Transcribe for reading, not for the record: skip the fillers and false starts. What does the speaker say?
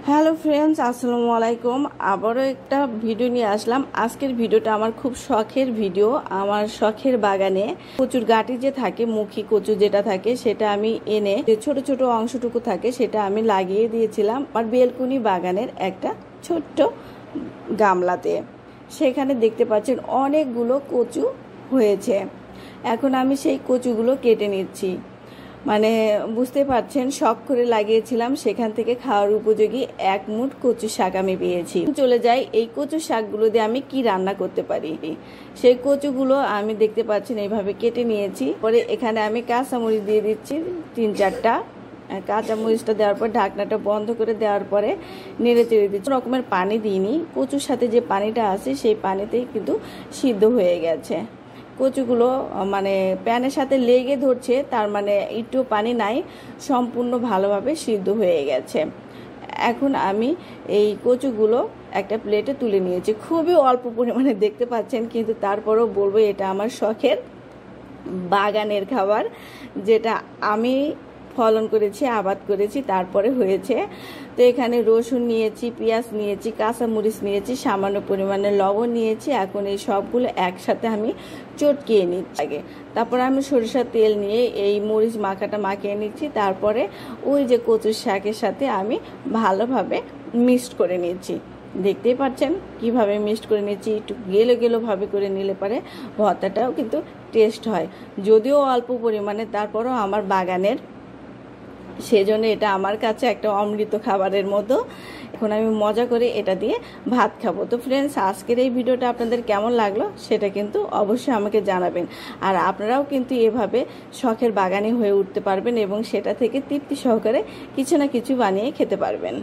Hello friends, আসসালামু আলাইকুম। আবারও একটা ভিডিও নিয়ে আসলাম। আজকের ভিডিওটা আমার খুব শখের ভিডিও। আমার শখের বাগানে কচুর গাঁটি যে থাকে, মুখী কচু যেটা থাকে, সেটা আমি এনে যে ছোট ছোট অংশটুকু থাকে সেটা আমি লাগিয়ে দিয়েছিলাম আমার বেলকুনি বাগানের একটা ছোট্ট গামলাতে। সেখানে দেখতে পাচ্ছেন অনেকগুলো কচু হয়েছে। এখন আমি সেই কচুগুলো কেটে নিচ্ছি। মানে বুঝতে পারছেন, শখ করে লাগিয়েছিলাম, সেখান থেকে খাওয়ার উপযোগী এক মুঠ কচু শাক আমি পেয়েছি। চলে যাই এই কচু শাকগুলো দিয়ে আমি কি রান্না করতে পারি। সেই কচুগুলো আমি দেখতে পাচ্ছেন এইভাবে কেটে নিয়েছি। পরে এখানে আমি কাঁচামরিচ দিয়ে দিচ্ছি 3-4টা। কাঁচামরিচটা দেওয়ার পর ঢাকনাটা বন্ধ করে দেওয়ার পরে নেড়ে চেড়ে দিচ্ছি। রকমের পানি দিইনি, কচুর সাথে যে পানিটা আছে সেই পানিতেই কিন্তু সিদ্ধ হয়ে গেছে। কচুগুলো মানে প্যানের সাথে লেগে ধরছে, তার মানে একটু পানি নাই, সম্পূর্ণ ভালোভাবে সিদ্ধ হয়ে গেছে। এখন আমি এই কচুগুলো একটা প্লেটে তুলে নিয়েছি। খুবই অল্প পরিমাণে দেখতে পাচ্ছেন, কিন্তু তারপরেও বলবো এটা আমার শখের বাগানের খাবার, যেটা আমি ফলন করেছি, আবাদ করেছি, তারপরে হয়েছে। তো এখানে রসুন নিয়েছি, পেঁয়াজ নিয়েছি, কাঁচামরিচ নিয়েছি, সামান্য পরিমাণে লবণ নিয়েছি। এখন এই সবগুলো একসাথে আমি চটকিয়ে নিচ্ছি আগে। তারপরে আমি সরিষার তেল নিয়ে এই মরিচ মাখাটা মাখিয়ে নিচ্ছি। তারপরে ওই যে কচুর শাকের সাথে আমি ভালোভাবে মিক্সড করে নিচ্ছি। দেখতেই পাচ্ছেন কিভাবে মিক্সড করে নিচ্ছি। একটু গেলো ভাবে করে নিলে পারে ভর্তাটাও কিন্তু টেস্ট হয়, যদিও অল্প পরিমাণে, তারপরও আমার বাগানের, সেজন্য এটা আমার কাছে একটা অমৃত খাবারের মতো। এখন আমি মজা করে এটা দিয়ে ভাত খাবো। তো ফ্রেন্ডস, আজকের এই ভিডিওটা আপনাদের কেমন লাগলো সেটা কিন্তু অবশ্যই আমাকে জানাবেন। আর আপনারাও কিন্তু এভাবে শখের বাগানি হয়ে উঠতে পারবেন এবং সেটা থেকে তৃপ্তি সহকারে কিছু না কিছু বানিয়ে খেতে পারবেন।